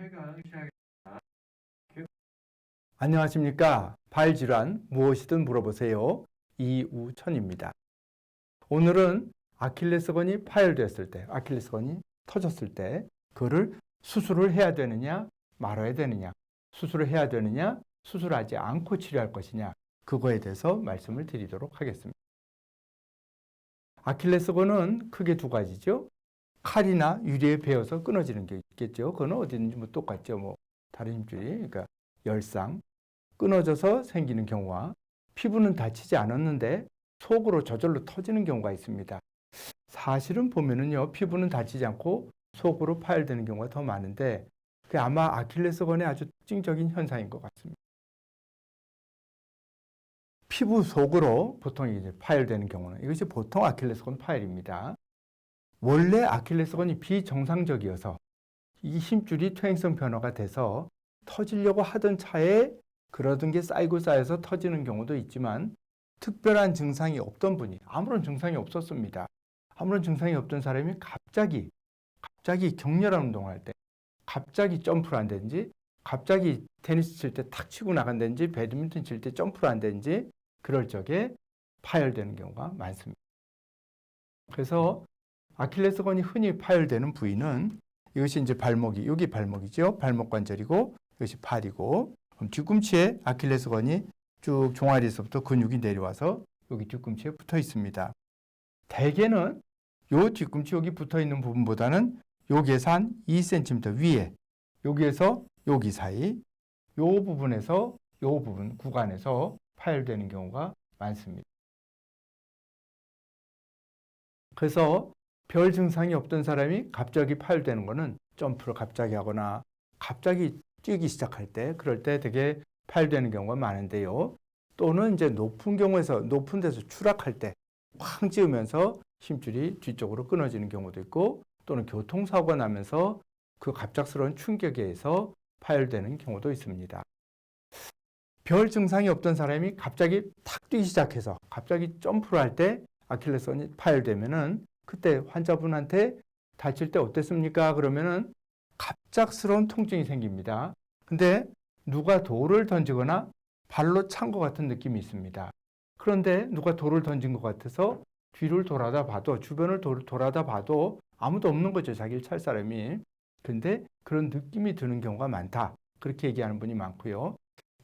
회강 시작합니다. 안녕하십니까. 발질환 무엇이든 물어보세요. 이우천입니다. 오늘은 아킬레스건이 파열됐을 때, 아킬레스건이 터졌을 때 그거를 수술을 해야 되느냐 말아야 되느냐, 수술을 해야 되느냐 수술하지 않고 치료할 것이냐, 그거에 대해서 말씀을 드리도록 하겠습니다. 아킬레스건은 크게 두 가지죠. 칼이나 유리에 베어서 끊어지는 게 있겠죠. 그건 어디든지 뭐 똑같죠. 뭐 다른 힘줄이, 그러니까 열상, 끊어져서 생기는 경우와 피부는 다치지 않았는데 속으로 저절로 터지는 경우가 있습니다. 사실은 보면은요, 피부는 다치지 않고 속으로 파열되는 경우가 더 많은데 그게 아마 아킬레스건의 아주 특징적인 현상인 것 같습니다. 피부 속으로 보통 이제 파열되는 경우는 이것이 보통 아킬레스건 파열입니다. 원래 아킬레스건이 비정상적이어서 이 힘줄이 퇴행성 변화가 돼서 터지려고 하던 차에 그러던 게 쌓이고 쌓여서 터지는 경우도 있지만 특별한 증상이 없던 분이, 아무런 증상이 없었습니다. 아무런 증상이 없던 사람이 갑자기 격렬한 운동을 할 때, 갑자기 점프를 한다든지, 갑자기 테니스 칠 때 탁 치고 나간다든지, 배드민턴 칠 때 점프를 한다든지, 그럴 적에 파열되는 경우가 많습니다. 그래서 아킬레스건이 흔히 파열되는 부위는 이것이 이제 발목이, 여기 발목이죠. 발목 관절이고, 이것이 팔이고, 그럼 뒤꿈치에 아킬레스건이 쭉 종아리에서부터 근육이 내려와서 여기 뒤꿈치에 붙어 있습니다. 대개는 요 뒤꿈치 여기 붙어 있는 부분보다는 여기에서 한 2cm 위에, 여기에서 여기 사이, 요 부분에서 요 부분 구간에서 파열되는 경우가 많습니다. 그래서 별 증상이 없던 사람이 갑자기 파열되는 거는 점프를 갑자기 하거나 갑자기 뛰기 시작할 때, 그럴 때 되게 파열되는 경우가 많은데요. 또는 이제 높은 데서 추락할 때 쾅 찌우면서 힘줄이 뒤쪽으로 끊어지는 경우도 있고, 또는 교통사고가 나면서 그 갑작스러운 충격에 의해서 파열되는 경우도 있습니다. 별 증상이 없던 사람이 갑자기 탁 뛰기 시작해서 갑자기 점프를 할 때 아킬레스건이 파열되면은 그때 환자분한테 다칠 때 어땠습니까? 그러면은 갑작스러운 통증이 생깁니다. 근데 누가 돌을 던지거나 발로 찬 것 같은 느낌이 있습니다. 그런데 누가 돌을 던진 것 같아서 뒤를 돌아다 봐도, 주변을 돌아다 봐도 아무도 없는 거죠. 자기를 찰 사람이. 근데 그런 느낌이 드는 경우가 많다. 그렇게 얘기하는 분이 많고요.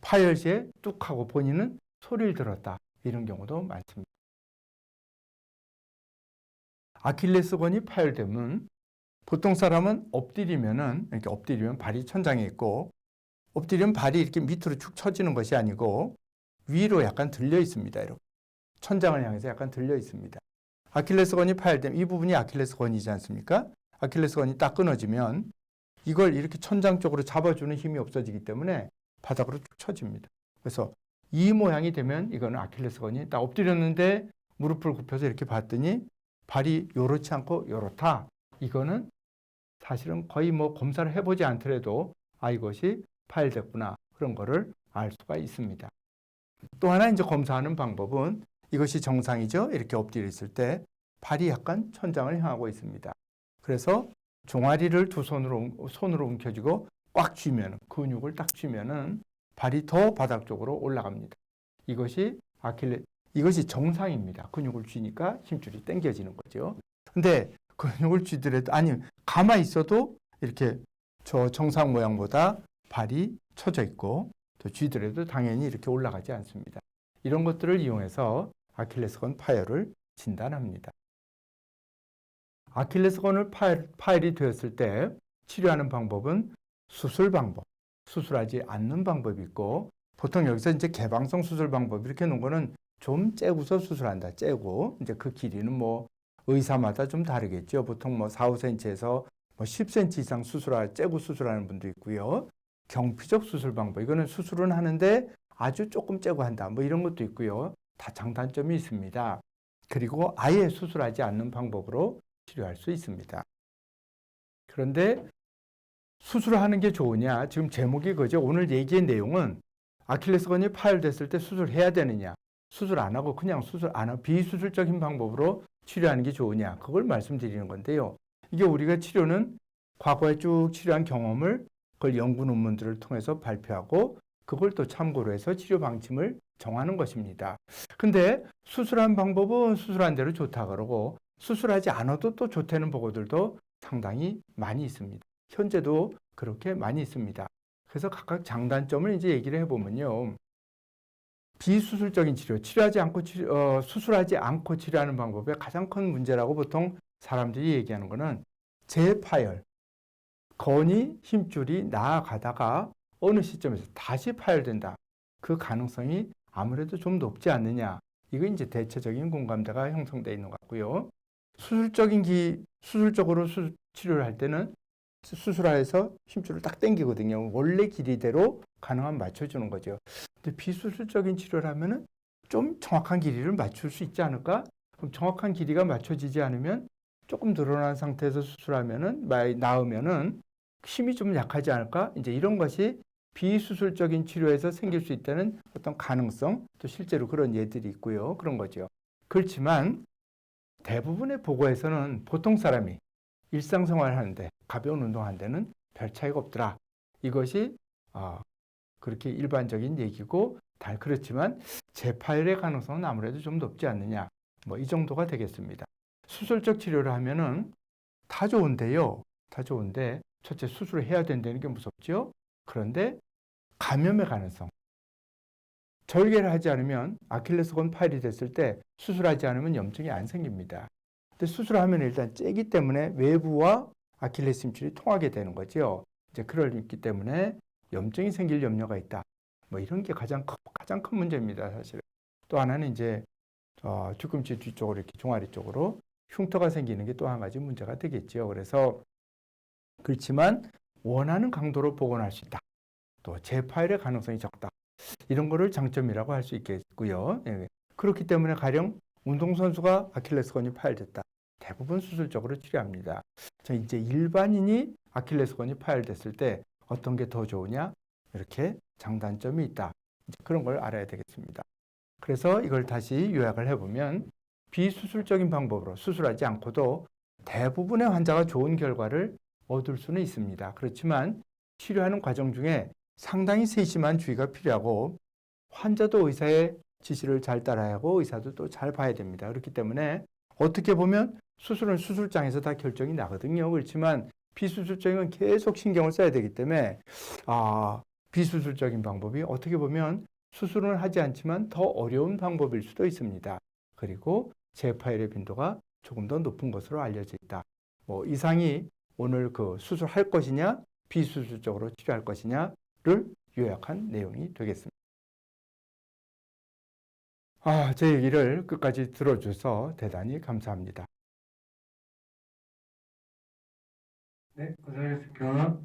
파열 시에 뚝 하고 본인은 소리를 들었다. 이런 경우도 많습니다. 아킬레스건이 파열되면 보통 사람은 엎드리면 발이 천장에 있고, 엎드리면 발이 이렇게 밑으로 축 처지는 것이 아니고 위로 약간 들려 있습니다. 이렇게 천장을 향해서 약간 들려 있습니다. 아킬레스건이 파열되면 이 부분이 아킬레스건이지 않습니까? 아킬레스건이 딱 끊어지면 이걸 이렇게 천장 쪽으로 잡아주는 힘이 없어지기 때문에 바닥으로 축 처집니다. 그래서 이 모양이 되면 이거는 아킬레스건이 딱 엎드렸는데 무릎을 굽혀서 이렇게 봤더니 발이 요렇지 않고 요렇다. 이거는 사실은 거의 뭐 검사를 해보지 않더라도 이것이 파열됐구나, 그런 거를 알 수가 있습니다. 또 하나 이제 검사하는 방법은 이것이 정상이죠. 이렇게 엎드려 있을 때 발이 약간 천장을 향하고 있습니다. 그래서 종아리를 두 손으로 움켜쥐고 꽉 쥐면, 근육을 딱 쥐면은 발이 더 바닥 쪽으로 올라갑니다. 이것이 정상입니다. 근육을 쥐니까 힘줄이 당겨지는 거죠. 근데 근육을 쥐더라도, 아니 가만히 있어도 이렇게 저 정상 모양보다 발이 처져 있고, 또 쥐더라도 당연히 이렇게 올라가지 않습니다. 이런 것들을 이용해서 아킬레스건 파열을 진단합니다. 아킬레스건을 파열이 되었을 때 치료하는 방법은 수술 방법, 수술하지 않는 방법이 있고, 보통 여기서 이제 개방성 수술 방법 이렇게 놓은 거는 좀 째고서 수술한다. 째고, 이제 그 길이는 뭐 의사마다 좀 다르겠죠. 보통 뭐 4, 5cm에서 뭐 10cm 이상 째고 수술하는 분도 있고요. 경피적 수술 방법, 이거는 수술은 하는데 아주 조금 째고 한다. 뭐 이런 것도 있고요. 다 장단점이 있습니다. 그리고 아예 수술하지 않는 방법으로 치료할 수 있습니다. 그런데 수술하는 게 좋으냐? 지금 제목이 그죠? 오늘 얘기의 내용은 아킬레스건이 파열됐을 때 수술해야 되느냐? 수술 안 하고 그냥 수술 안 하고 비수술적인 방법으로 치료하는 게 좋으냐? 그걸 말씀드리는 건데요. 이게 우리가 치료는 과거에 쭉 치료한 경험을 그걸 연구 논문들을 통해서 발표하고 그걸 또 참고로 해서 치료 방침을 정하는 것입니다. 근데 수술한 방법은 수술한 대로 좋다 그러고 수술하지 않아도 또 좋다는 보고들도 상당히 많이 있습니다. 현재도 그렇게 많이 있습니다. 그래서 각각 장단점을 이제 얘기를 해보면요. 비수술적인 치료, 수술하지 않고 치료하는 방법의 가장 큰 문제라고 보통 사람들이 얘기하는 거는 재파열, 건이 힘줄이 나아가다가 어느 시점에서 다시 파열된다. 그 가능성이 아무래도 좀 높지 않느냐. 이거 이제 대체적인 공감대가 형성되어 있는 것 같고요. 수술적으로 치료를 할 때는 수술하여서 힘줄을 딱 당기거든요. 원래 길이대로 가능하면 맞춰주는 거죠. 근데 비수술적인 치료를 하면은 좀 정확한 길이를 맞출 수 있지 않을까? 그럼 정확한 길이가 맞춰지지 않으면 조금 늘어난 상태에서 수술하면은, 나으면은 힘이 좀 약하지 않을까? 이제 이런 것이 비수술적인 치료에서 생길 수 있다는 어떤 가능성, 또 실제로 그런 예들이 있고요. 그런 거죠. 그렇지만 대부분의 보고에서는 보통 사람이 일상생활 하는데, 가벼운 운동하는 데는 별 차이가 없더라. 이것이 그렇게 일반적인 얘기고, 그렇지만 재파열의 가능성은 아무래도 좀 높지 않느냐. 뭐 이 정도가 되겠습니다. 수술적 치료를 하면은 다 좋은데요. 다 좋은데 첫째 수술을 해야 된다는 게 무섭죠. 그런데 감염의 가능성. 절개를 하지 않으면 아킬레스건 파열이 됐을 때 수술하지 않으면 염증이 안 생깁니다. 근데 수술하면 일단 째기 때문에 외부와 아킬레스 힘줄이 통하게 되는 거죠. 이제 그러기 때문에 염증이 생길 염려가 있다. 뭐 이런 게 가장 큰 문제입니다, 사실. 또 하나는 이제 뒤꿈치 뒤쪽으로 이렇게 종아리 쪽으로 흉터가 생기는 게 또 한 가지 문제가 되겠죠. 그래서 그렇지만 원하는 강도로 복원할 수 있다. 또 재파열의 가능성이 적다. 이런 거를 장점이라고 할 수 있겠고요. 예. 그렇기 때문에 가령 운동선수가 아킬레스건이 파열됐다. 대부분 수술적으로 치료합니다. 자, 이제 일반인이 아킬레스건이 파열됐을 때 어떤 게 더 좋으냐? 이렇게 장단점이 있다. 그런 걸 알아야 되겠습니다. 그래서 이걸 다시 요약을 해보면 비수술적인 방법으로 수술하지 않고도 대부분의 환자가 좋은 결과를 얻을 수는 있습니다. 그렇지만 치료하는 과정 중에 상당히 세심한 주의가 필요하고 환자도 의사의 지시를 잘 따라야 하고 의사도 또 잘 봐야 됩니다. 그렇기 때문에 어떻게 보면 수술은 수술장에서 다 결정이 나거든요. 그렇지만 비수술적인 계속 신경을 써야 되기 때문에 비수술적인 방법이 어떻게 보면 수술은 하지 않지만 더 어려운 방법일 수도 있습니다. 그리고 재파열의 빈도가 조금 더 높은 것으로 알려져 있다. 뭐 이상이 오늘 그 수술할 것이냐 비수술적으로 치료할 것이냐를 요약한 내용이 되겠습니다. 제 얘기를 끝까지 들어줘서 대단히 감사합니다. 네, 고생하셨습니다.